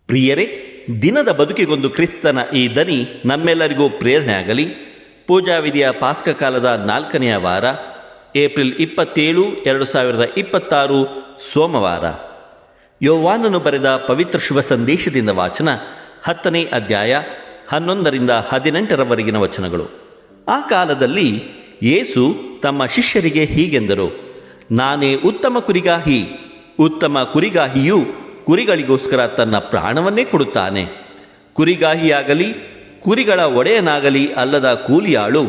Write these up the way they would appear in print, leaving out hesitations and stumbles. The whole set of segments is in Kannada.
ಪ್ರಿಯರೇ, ದಿನದ ಬದುಕಿಗೊಂದು ಕ್ರಿಸ್ತನ ಈ ದನಿ ನಮ್ಮೆಲ್ಲರಿಗೂ ಪ್ರೇರಣೆ ಆಗಲಿ. ಪೂಜಾವಿಧಿಯ ಪಾಸ್ಕ ಕಾಲದ 4ನೆಯ ವಾರ, ಏಪ್ರಿಲ್ 27, 2026 ಸೋಮವಾರ. ಯೋವಾನನು ಬರೆದ ಪವಿತ್ರ ಶುಭ ಸಂದೇಶದಿಂದ ವಾಚನ, 10ನೇ ಅಧ್ಯಾಯ 11ರಿಂದ 18ರವರೆಗಿನ ವಚನಗಳು. ಆ ಕಾಲದಲ್ಲಿ ಯೇಸು ತಮ್ಮ ಶಿಷ್ಯರಿಗೆ ಹೀಗೆಂದರು: ನಾನೇ ಉತ್ತಮ ಕುರಿಗಾಹಿ. ಉತ್ತಮ ಕುರಿಗಾಹಿಯು ಕುರಿಗಳಿಗೋಸ್ಕರ ತನ್ನ ಪ್ರಾಣವನ್ನೇ ಕೊಡುತ್ತಾನೆ. ಕುರಿಗಾಹಿಯಾಗಲಿ ಕುರಿಗಳ ಒಡೆಯನಾಗಲಿ ಅಲ್ಲದ ಕೂಲಿಯಾಳು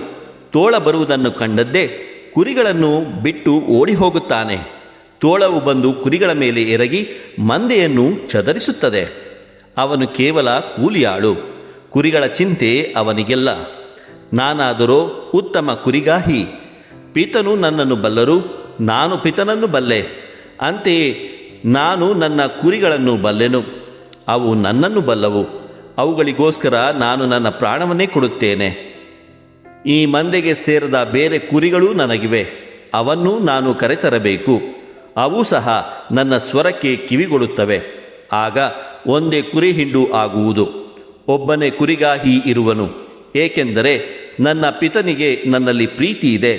ತೋಳ ಬರುವುದನ್ನು ಕಂಡದ್ದೇ ಕುರಿಗಳನ್ನು ಬಿಟ್ಟು ಓಡಿ ಹೋಗುತ್ತಾನೆ. ತೋಳವು ಬಂದು ಕುರಿಗಳ ಮೇಲೆ ಎರಗಿ ಮಂದೆಯನ್ನು ಚದರಿಸುತ್ತದೆ. ಅವನು ಕೇವಲ ಕೂಲಿಯಾಳು, ಕುರಿಗಳ ಚಿಂತೆ ಅವನಿಗೆಲ್ಲ. ನಾನಾದರೋ ಉತ್ತಮ ಕುರಿಗಾಹಿ. ಪಿತನು ನನ್ನನ್ನು ಬಲ್ಲರು, ನಾನು ಪಿತನನ್ನು ಬಲ್ಲೆ. ಅಂತೆಯೇ ನಾನು ನನ್ನ ಕುರಿಗಳನ್ನು ಬಲ್ಲೆನು, ಅವು ನನ್ನನ್ನು ಬಲ್ಲವು. ಅವುಗಳಿಗೋಸ್ಕರ ನಾನು ನನ್ನ ಪ್ರಾಣವನ್ನೇ ಕೊಡುತ್ತೇನೆ. ಈ ಮಂದೆಗೆ ಸೇರದ ಬೇರೆ ಕುರಿಗಳೂ ನನಗಿವೆ, ಅವನ್ನು ನಾನು ಕರೆತರಬೇಕು. ಅವು ಸಹ ನನ್ನ ಸ್ವರಕ್ಕೆ ಕಿವಿಗೊಡುತ್ತವೆ. ಆಗ ಒಂದೇ ಕುರಿ ಹಿಂಡು ಆಗುವುದು. ಒಬ್ಬನೇ ಕುರಿಗಾಹಿ ಇರುವನು, ಏಕೆಂದರೆ ನನ್ನ ಪಿತನಿಗೆ ನನ್ನಲ್ಲಿ ಪ್ರೀತಿ ಇದೆ.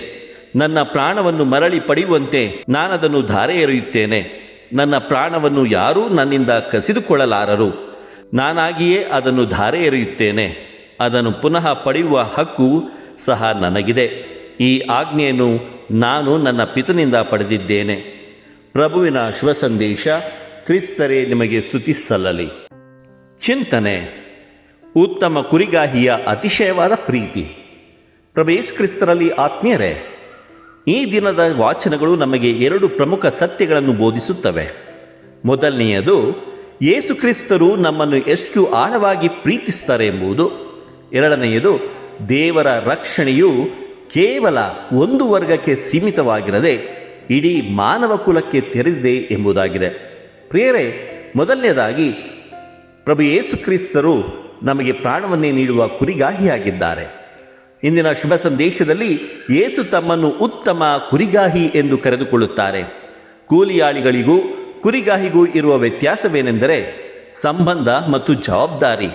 ನನ್ನ ಪ್ರಾಣವನ್ನು ಮರಳಿ ಪಡೆಯುವಂತೆ ನಾನದನ್ನು ಧಾರೆ ಎರೆಯುತ್ತೇನೆ. ನನ್ನ ಪ್ರಾಣವನ್ನು ಯಾರೂ ನನ್ನಿಂದ ಕಸಿದುಕೊಳ್ಳಲಾರರು. ನಾನಾಗಿಯೇ ಅದನ್ನು ಧಾರೆ ಎರೆಯುತ್ತೇನೆ. ಅದನ್ನು ಪುನಃ ಪಡೆಯುವ ಹಕ್ಕು ಸಹ ನನಗಿದೆ. ಈ ಆಜ್ಞೆಯನ್ನು ನಾನು ನನ್ನ ಪಿತನಿಂದ ಪಡೆದಿದ್ದೇನೆ. ಪ್ರಭುವಿನ ಶುಭ ಸಂದೇಶ. ಕ್ರಿಸ್ತರೇ ನಿಮಗೆ ಸ್ತುತಿ ಸಲ್ಲಲಿ. ಚಿಂತನೆ: ಉತ್ತಮ ಕುರಿಗಾಹಿಯ ಅತಿಶಯವಾದ ಪ್ರೀತಿ. ಪ್ರಭು ಯೇಸು ಕ್ರಿಸ್ತರಲ್ಲಿ ಆತ್ಮೀಯರೇ, ಈ ದಿನದ ವಾಚನಗಳು ನಮಗೆ 2 ಪ್ರಮುಖ ಸತ್ಯಗಳನ್ನು ಬೋಧಿಸುತ್ತವೆ. ಮೊದಲನೆಯದು, ಯೇಸು ಕ್ರಿಸ್ತರು ನಮ್ಮನ್ನು ಎಷ್ಟು ಆಳವಾಗಿ ಪ್ರೀತಿಸುತ್ತಾರೆ ಎಂಬುದು. ಎರಡನೆಯದು, ದೇವರ ರಕ್ಷಣೆಯು ಕೇವಲ ಒಂದು ವರ್ಗಕ್ಕೆ ಸೀಮಿತವಾಗಿರದೆ ಇಡೀ ಮಾನವ ಕುಲಕ್ಕೆ ತೆರೆದಿದೆ ಎಂಬುದಾಗಿದೆ. ಪ್ರಿಯರೇ, ಮೊದಲನೇದಾಗಿ ಪ್ರಭು ಯೇಸು ಕ್ರಿಸ್ತರು ನಮಗೆ ಪ್ರಾಣವನ್ನೇ ನೀಡುವ ಕುರಿಗಾಹಿಯಾಗಿದ್ದಾರೆ. ಇಂದಿನ ಶುಭ ಸಂದೇಶದಲ್ಲಿ ಯೇಸು ತಮ್ಮನ್ನು ಉತ್ತಮ ಕುರಿಗಾಹಿ ಎಂದು ಕರೆದುಕೊಳ್ಳುತ್ತಾರೆ. ಕೂಲಿಯಾಳಿಗಳಿಗೂ ಕುರಿಗಾಹಿಗೂ ಇರುವ ವ್ಯತ್ಯಾಸವೇನೆಂದರೆ ಸಂಬಂಧ ಮತ್ತು ಜವಾಬ್ದಾರಿ.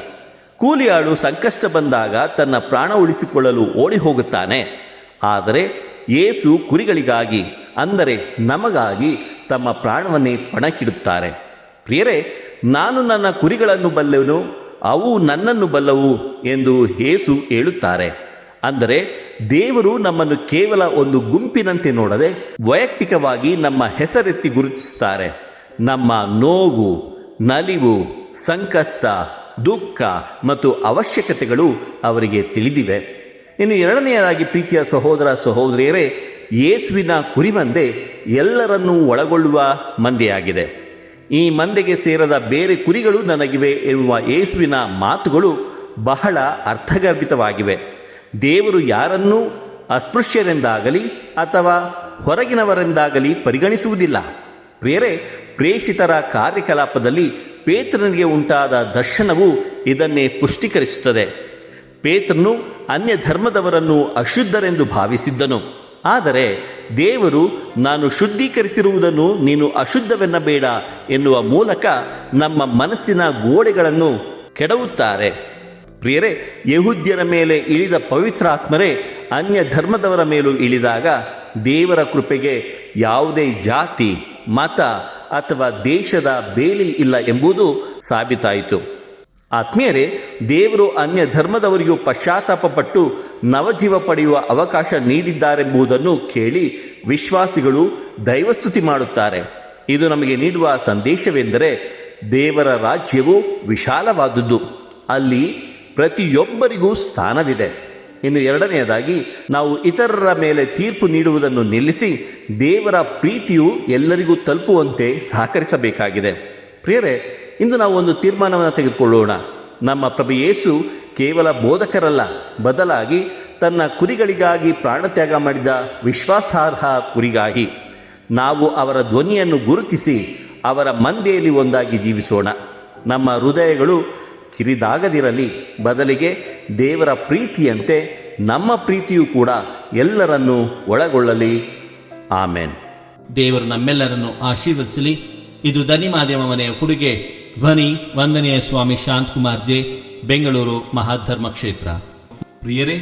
ಕೂಲಿಯಾಳು ಸಂಕಷ್ಟ ಬಂದಾಗ ತನ್ನ ಪ್ರಾಣ ಉಳಿಸಿಕೊಳ್ಳಲು ಓಡಿ ಹೋಗುತ್ತಾನೆ. ಆದರೆ ಯೇಸು ಕುರಿಗಳಿಗಾಗಿ, ಅಂದರೆ ನಮಗಾಗಿ ತಮ್ಮ ಪ್ರಾಣವನ್ನೇ ಪಣಕ್ಕಿಡುತ್ತಾರೆ. ಪ್ರಿಯರೇ, ನಾನು ನನ್ನ ಕುರಿಗಳನ್ನು ಬಲ್ಲೆನು, ಅವು ನನ್ನನ್ನು ಬಲ್ಲವು ಎಂದು ಯೇಸು ಹೇಳುತ್ತಾರೆ. ಅಂದರೆ ದೇವರು ನಮ್ಮನ್ನು ಕೇವಲ ಒಂದು ಗುಂಪಿನಂತೆ ನೋಡದೆ ವೈಯಕ್ತಿಕವಾಗಿ ನಮ್ಮ ಹೆಸರೆತ್ತಿ ಗುರುತಿಸುತ್ತಾರೆ. ನಮ್ಮ ನೋವು, ನಲಿವು, ಸಂಕಷ್ಟ, ದುಃಖ ಮತ್ತು ಅವಶ್ಯಕತೆಗಳು ಅವರಿಗೆ ತಿಳಿದಿವೆ. ಇನ್ನು ಎರಡನೆಯದಾಗಿ, ಪ್ರೀತಿಯ ಸಹೋದರ ಸಹೋದರಿಯರೇ, ಯೇಸುವಿನ ಕುರಿಮಂದೆ ಎಲ್ಲರನ್ನೂ ಒಳಗೊಳ್ಳುವ ಮಂದೆಯಾಗಿದೆ. ಈ ಮಂದೆಗೆ ಸೇರದ ಬೇರೆ ಕುರಿಗಳು ನನಗಿವೆ ಎನ್ನುವ ಯೇಸುವಿನ ಮಾತುಗಳು ಬಹಳ ಅರ್ಥಗರ್ಭಿತವಾಗಿವೆ. ದೇವರು ಯಾರನ್ನೂ ಅಸ್ಪೃಶ್ಯರೆಂದಾಗಲಿ ಅಥವಾ ಹೊರಗಿನವರೆಂದಾಗಲಿ ಪರಿಗಣಿಸುವುದಿಲ್ಲ. ಪ್ರಿಯರೇ, ಪ್ರೇಷಿತರ ಕಾರ್ಯಕಲಾಪದಲ್ಲಿ ಪೇತ್ರನಿಗೆ ಉಂಟಾದ ದರ್ಶನವು ಇದನ್ನೇ ಪುಷ್ಟೀಕರಿಸುತ್ತದೆ. ಪೇತ್ರನು ಅನ್ಯ ಧರ್ಮದವರನ್ನು ಅಶುದ್ಧರೆಂದು ಭಾವಿಸಿದ್ದನು. ಆದರೆ ದೇವರು ನಾನು ಶುದ್ಧೀಕರಿಸಿರುವುದನ್ನು ನೀನು ಅಶುದ್ಧವೆನ್ನಬೇಡ ಎನ್ನುವ ಮೂಲಕ ನಮ್ಮ ಮನಸ್ಸಿನ ಗೋಡೆಗಳನ್ನು ಕೆಡವುತ್ತಾರೆ. ಪ್ರಿಯರೇ, ಯಹೂದ್ಯರ ಮೇಲೆ ಇಳಿದ ಪವಿತ್ರಾತ್ಮರೇ ಅನ್ಯ ಧರ್ಮದವರ ಮೇಲೂ ಇಳಿದಾಗ ದೇವರ ಕೃಪೆಗೆ ಯಾವುದೇ ಜಾತಿ, ಮತ ಅಥವಾ ದೇಶದ ಬೇಲಿ ಇಲ್ಲ ಎಂಬುದು ಸಾಬೀತಾಯಿತು. ಆತ್ಮೀಯರೇ, ದೇವರು ಅನ್ಯ ಧರ್ಮದವರಿಗೂ ಪಶ್ಚಾತ್ತಾಪಪಟ್ಟು ನವಜೀವ ಪಡೆಯುವ ಅವಕಾಶ ನೀಡಿದ್ದಾರೆಂಬುದನ್ನು ಕೇಳಿ ವಿಶ್ವಾಸಿಗಳು ದೈವಸ್ತುತಿ ಮಾಡುತ್ತಾರೆ. ಇದು ನಮಗೆ ನೀಡುವ ಸಂದೇಶವೆಂದರೆ ದೇವರ ರಾಜ್ಯವು ವಿಶಾಲವಾದುದು, ಅಲ್ಲಿ ಪ್ರತಿಯೊಬ್ಬರಿಗೂ ಸ್ಥಾನವಿದೆ. ಇನ್ನು ಎರಡನೆಯದಾಗಿ, ನಾವು ಇತರರ ಮೇಲೆ ತೀರ್ಪು ನೀಡುವುದನ್ನು ನಿಲ್ಲಿಸಿ ದೇವರ ಪ್ರೀತಿಯು ಎಲ್ಲರಿಗೂ ತಲುಪುವಂತೆ ಸಹಕರಿಸಬೇಕಾಗಿದೆ. ಪ್ರಿಯರೇ, ಇಂದು ನಾವು ಒಂದು ತೀರ್ಮಾನವನ್ನು ತೆಗೆದುಕೊಳ್ಳೋಣ. ನಮ್ಮ ಪ್ರಭು ಯೇಸು ಕೇವಲ ಬೋಧಕರಲ್ಲ, ಬದಲಾಗಿ ತನ್ನ ಕುರಿಗಳಿಗಾಗಿ ಪ್ರಾಣತ್ಯಾಗ ಮಾಡಿದ ವಿಶ್ವಾಸಾರ್ಹ ಕುರಿಗಾಹಿ. ನಾವು ಅವರ ಧ್ವನಿಯನ್ನು ಗುರುತಿಸಿ ಅವರ ಮಂದೆಯಲ್ಲಿ ಒಂದಾಗಿ ಜೀವಿಸೋಣ. ನಮ್ಮ ಹೃದಯಗಳು ಕಿರಿದಾಗದಿರಲಿ, ಬದಲಿಗೆ ದೇವರ ಪ್ರೀತಿಯಂತೆ ನಮ್ಮ ಪ್ರೀತಿಯೂ ಕೂಡ ಎಲ್ಲರನ್ನೂ ಒಳಗೊಳ್ಳಲಿ. ಆಮೆನ್. ದೇವರು ನಮ್ಮೆಲ್ಲರನ್ನು ಆಶೀರ್ವದಿಸಲಿ. ಇದು ದನಿ ಮಾಧ್ಯಮ ಮನೆಯ ಕೊಡುಗೆ. ಧ್ವನಿ ವಂದನೆಯ ಸ್ವಾಮಿ ಶಾಂತಕುಮಾರ್ ಜೆ, ಬೆಂಗಳೂರು ಮಹಾಧರ್ಮ ಕ್ಷೇತ್ರ. ಪ್ರಿಯರೇ,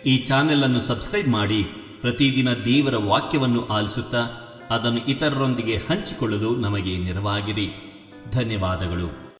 ಈ ಚಾನೆಲ್ ಅನ್ನು ಸಬ್ಸ್ಕ್ರೈಬ್ ಮಾಡಿ ಪ್ರತಿದಿನ ದೇವರ ವಾಕ್ಯವನ್ನು ಆಲಿಸುತ್ತಾ ಅದನ್ನು ಇತರರೊಂದಿಗೆ ಹಂಚಿಕೊಳ್ಳಲು ನಮಗೆ ನೆರವಾಗಿರಿ. ಧನ್ಯವಾದಗಳು.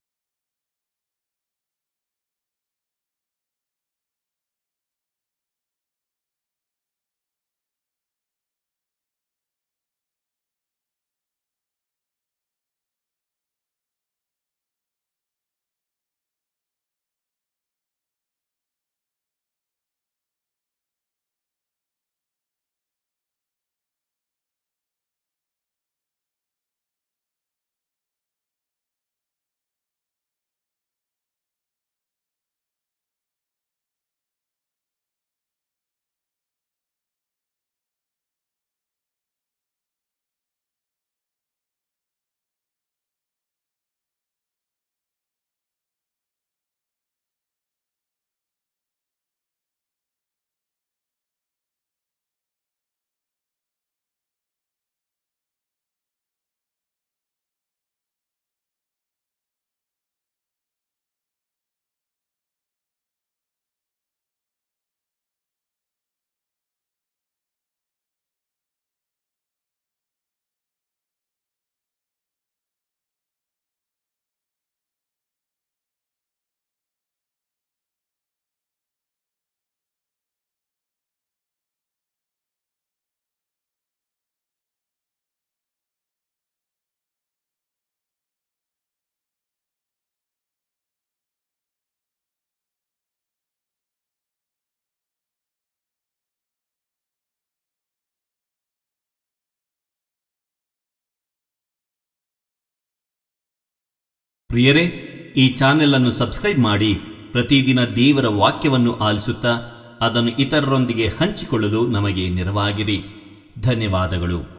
ಪ್ರಿಯರೇ, ಈ ಚಾನೆಲ್ ಅನ್ನು ಸಬ್ಸ್ಕ್ರೈಬ್ ಮಾಡಿ ಪ್ರತಿದಿನ ದೇವರ ವಾಕ್ಯವನ್ನು ಆಲಿಸುತ್ತಾ ಅದನ್ನು ಇತರರೊಂದಿಗೆ ಹಂಚಿಕೊಳ್ಳಲು ನಮಗೆ ನೆರವಾಗಿರಿ. ಧನ್ಯವಾದಗಳು.